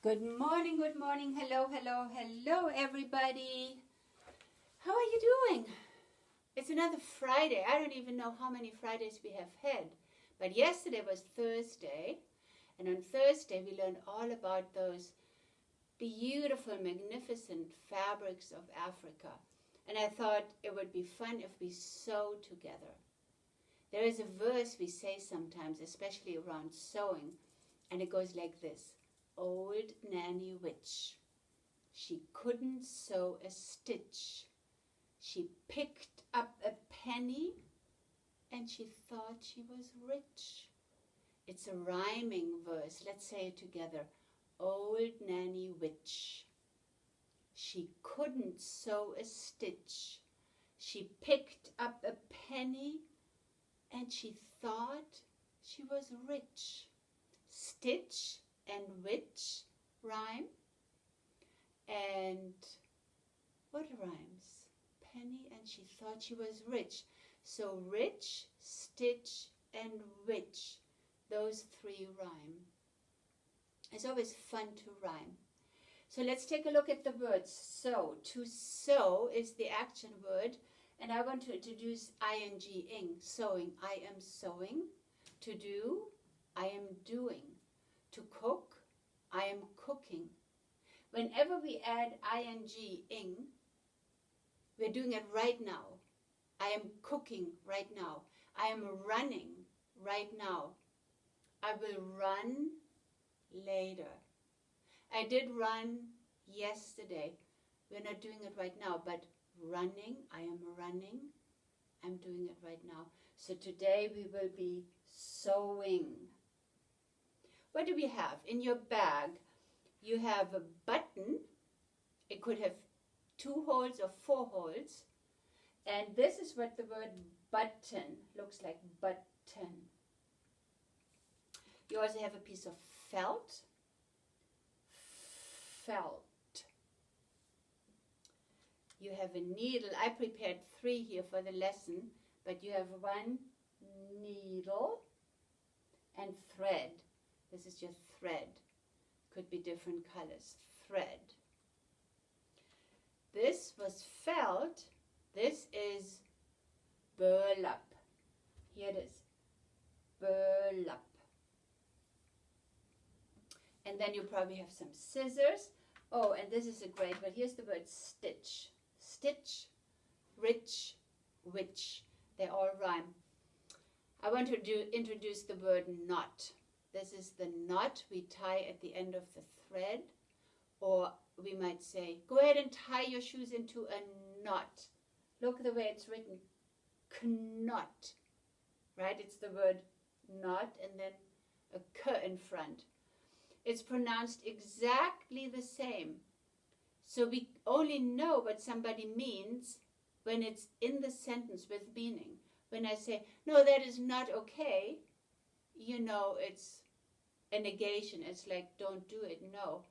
Good morning, hello, hello, hello everybody. How are you doing? It's another Friday. I don't even know how many Fridays we have had. But yesterday was Thursday, and on Thursday we learned all about those beautiful, magnificent fabrics of Africa. And I thought it would be fun if we sew together. There is a verse we say sometimes, especially around sewing, and it goes like this. Old Nanny Witch, she couldn't sew a stitch. She picked up a penny and she thought she was rich. It's a rhyming verse. Let's say it together. Old Nanny Witch, she couldn't sew a stitch. She picked up a penny and she thought she was rich. Stitch and witch rhyme. And what rhymes? Penny and she thought she was rich. So rich, stitch, and witch. Those three rhyme. It's always fun to rhyme. So let's take a look at the word sew. To sew is the action word. And I want to introduce ing, sewing. I am sewing. To do, I am doing. To cook, I am cooking. Whenever we add ing, we're doing it right now. I am cooking right now. I am running right now. I will run later. I did run yesterday. We're not doing it right now, but running, I am running. I'm doing it right now. So today we will be sewing. What do we have? In your bag, you have a button. It could have 2 holes or 4 holes. And this is what the word button looks like, button. You also have a piece of felt. Felt. You have a needle. I prepared 3 here for the lesson, but you have 1 needle and thread. This is your thread. Could be different colors. Thread. This was felt. This is burlap. Here it is. Burlap. And then you probably have some scissors. Oh, and this is a great word. Here's the word stitch. Stitch, rich, witch. They all rhyme. I want to introduce the word knot. This is the knot we tie at the end of the thread. Or we might say, go ahead and tie your shoes into a knot. Look the way it's written. Knot. Right? It's the word knot and then a k in front. It's pronounced exactly the same. So we only know what somebody means when it's in the sentence with meaning. When I say, no, that is not okay, you know it's a negation. It's like, don't do it, no.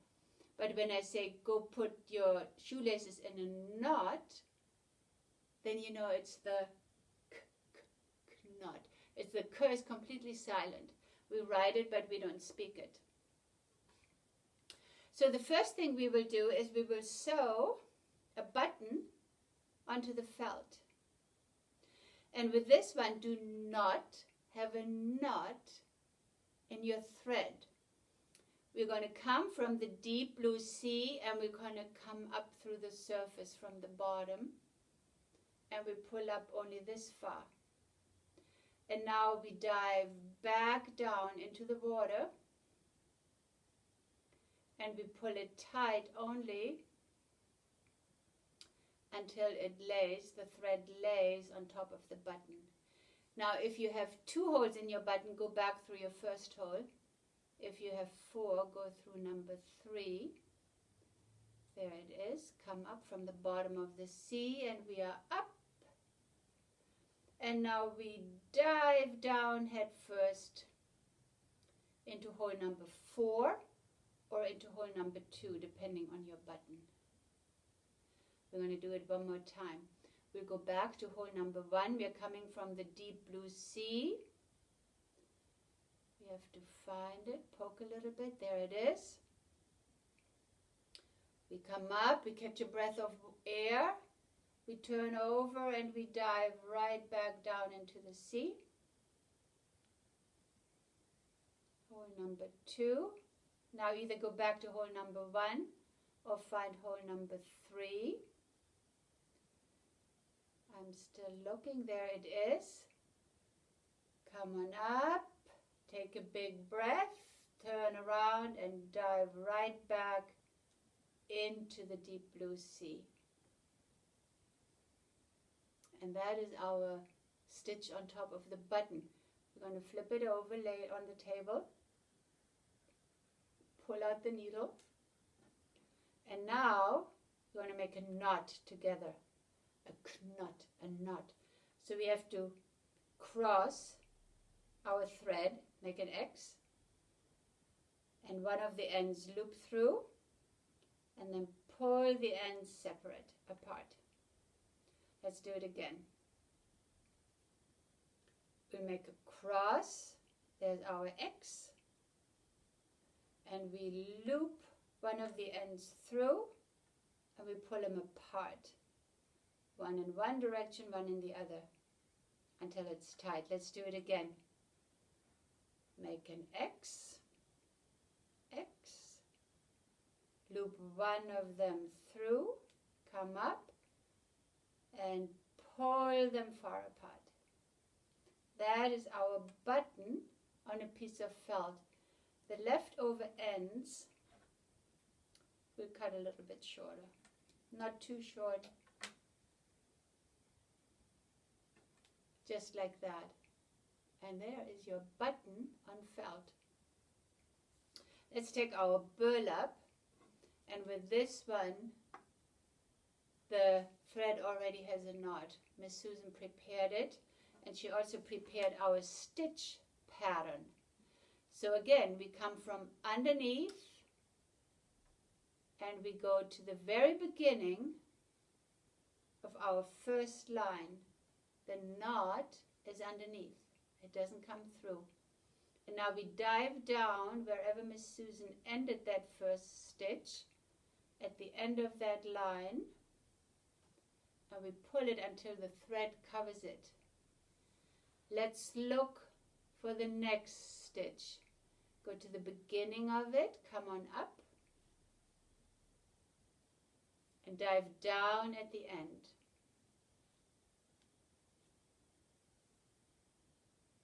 But when I say, go put your shoelaces in a knot, then you know it's the knot. It's the k is completely silent. We write it, but we don't speak it. So the first thing we will do is we will sew a button onto the felt. And with this one, do not have a knot in your thread. We're going to come from the deep blue sea and we're going to come up through the surface from the bottom. And we pull up only this far. And now we dive back down into the water. And we pull it tight only until it lays, the thread lays on top of the button. Now if you have 2 holes in your button, go back through your first hole. If you have 4, go through number 3. There it is. Come up from the bottom of the sea and we are up. And now we dive down head first into hole number 4. Or into hole number 2, depending on your button. We're going to do it one more time. We'll go back to hole number 1. We're coming from the deep blue sea. We have to find it, poke a little bit. There it is. We come up, we catch a breath of air, we turn over and we dive right back down into the sea. Hole number 2. Now either go back to hole number 1 or find hole number 3. I'm still looking. There it is. Come on up, take a big breath, turn around and dive right back into the deep blue sea. And that is our stitch on top of the button. We're going to flip it over, lay it on the table, pull out the needle, and now we're going to make a knot together. A knot. So we have to cross our thread, make an X, and one of the ends loop through, and then pull the ends separate, apart. Let's do it again. We make a cross, there's our X, and we loop one of the ends through, and we pull them apart. One in one direction, one in the other, until it's tight. Let's do it again. Make an X, X, loop one of them through, come up, and pull them far apart. That is our button on a piece of felt. The leftover ends we'll cut a little bit shorter, not too short, just like that. And there is your button on felt. Let's take our burlap, and with this one, the thread already has a knot. Miss Susan prepared it, and she also prepared our stitch pattern. So again, we come from underneath, and we go to the very beginning of our first line. The knot is underneath. It doesn't come through. And now we dive down wherever Miss Susan ended that first stitch, at the end of that line, and we pull it until the thread covers it. Let's look for the next stitch. Go to the beginning of it, come on up, and dive down at the end.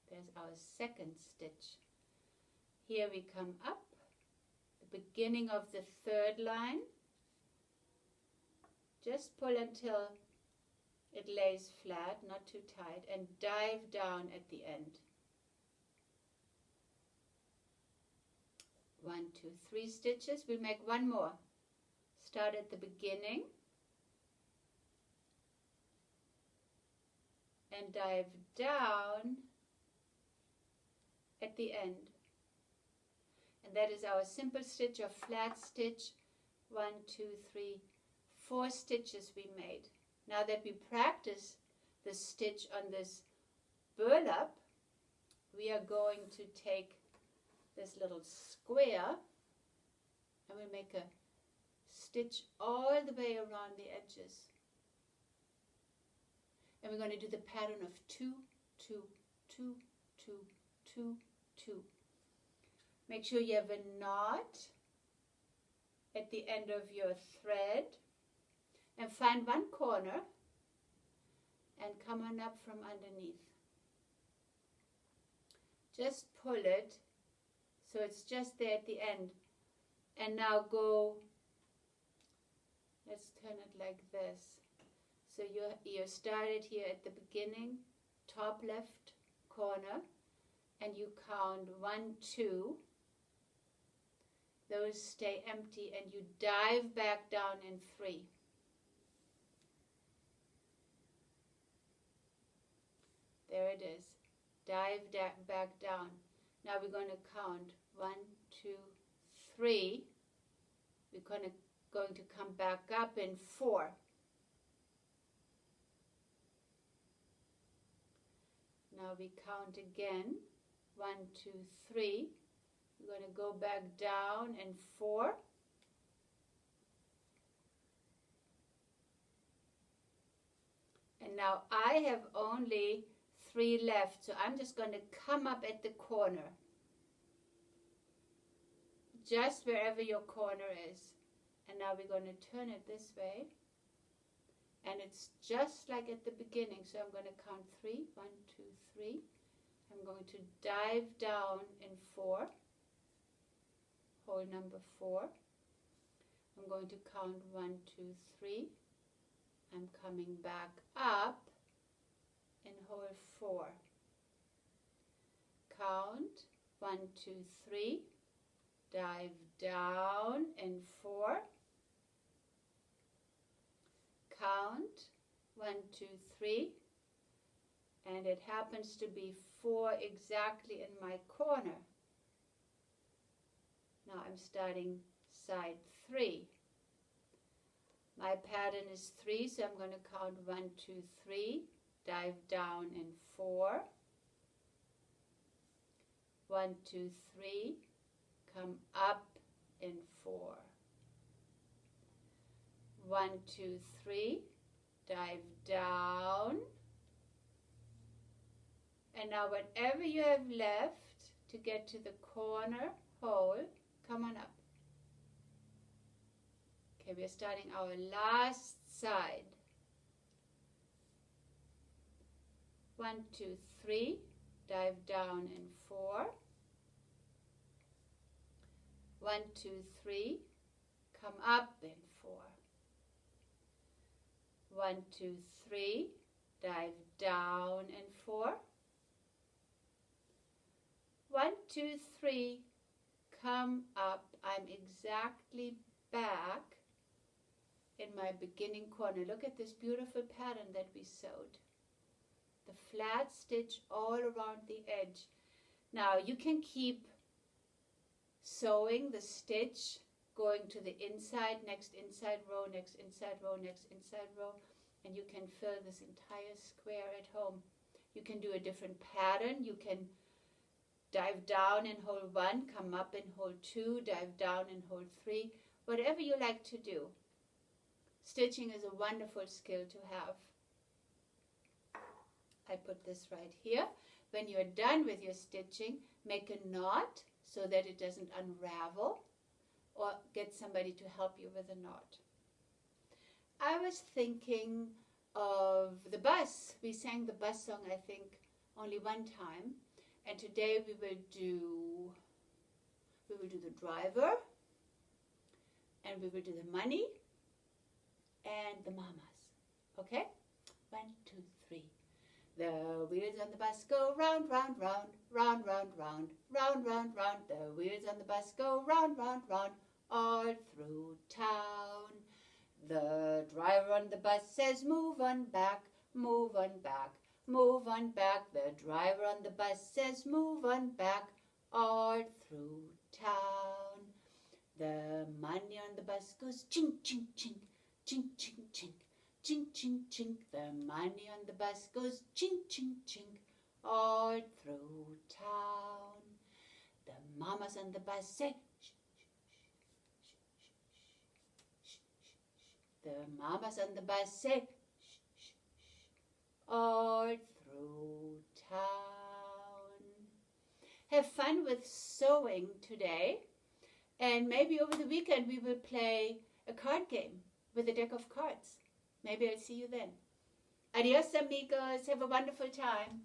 There's our second stitch. Here we come up, the beginning of the third line. Just pull until it lays flat, not too tight, and dive down at the end. 1, 2, 3 stitches. We'll make one more. Start at the beginning and dive down at the end. And that is our simple stitch or flat stitch. 1, 2, 3, 4 stitches we made. Now that we practice the stitch on this burlap, we are going to take this little square and we make a stitch all the way around the edges. And we're going to do the pattern of 2, 2, 2, 2, 2, 2. Make sure you have a knot at the end of your thread, and find one corner and come on up from underneath. Just pull it so it's just there at the end. And now go, let's turn it like this. So you started here at the beginning, top left corner, and you count 1, 2. Those stay empty, and you dive back down in 3. There it is. Dive back down. Now we're going to count 1, 2, 3. We're going to come back up in 4. Now we count again. 1, 2, 3. We're going to go back down in 4. now I have only 3 left, so I'm just going to come up at the corner, just wherever your corner is. And now we're going to turn it this way, and it's just like at the beginning. So I'm going to count 3, 1, 2, 3. I'm going to dive down in 4, hole number 4. I'm going to count 1, 2, 3. I'm coming back up in hole 4. Count 1, 2, 3. Dive down in 4. Count 1, 2, 3. And it happens to be 4 exactly in my corner. Now I'm starting side 3. My pattern is 3, so I'm going to count 1, 2, 3, dive down in 4, 1, 2, 3, come up in 4, 1, 2, 3, dive down, and now whatever you have left to get to the corner hole, come on up. Okay, we're starting our last side. 1, 2, 3, dive down in 4. 1, 2, 3, come up in 4. 1, 2, 3, dive down in 4. 1, 2, 3, come up. I'm exactly back in my beginning corner. Look at this beautiful pattern that we sewed. The flat stitch all around the edge. Now you can keep sewing the stitch going to the inside, next inside row, next inside row, next inside row, and you can fill this entire square at home. You can do a different pattern. You can dive down in hole 1, come up in hole 2, dive down in hole 3, whatever you like to do. Stitching is a wonderful skill to have. I put this right here. When you're done with your stitching, make a knot so that it doesn't unravel, or get somebody to help you with a knot. I was thinking of the bus. We sang the bus song, I think, only one time. And today we will do the driver, and we will do the money, and the mamas. Okay? 1, 2, 3. The wheels on the bus go round, round, round, round, round, round, round, round, round. The wheels on the bus go round, round, round, all through town. The driver on the bus says, move on back, move on back, move on back. The driver on the bus says, move on back, all through town. The money on the bus goes chink, chink, chink, chink, chink, chink, chink, chink, chink. The money on the bus goes chink, chink, chink, all through town. The mamas on the bus say, shh, shh, shh, shh, shh, shh. The mamas on the bus say, shh, shh, shh, all through town. Have fun with sewing today, and maybe over the weekend we will play a card game with a deck of cards. Maybe I'll see you then. Adios, amigos. Have a wonderful time.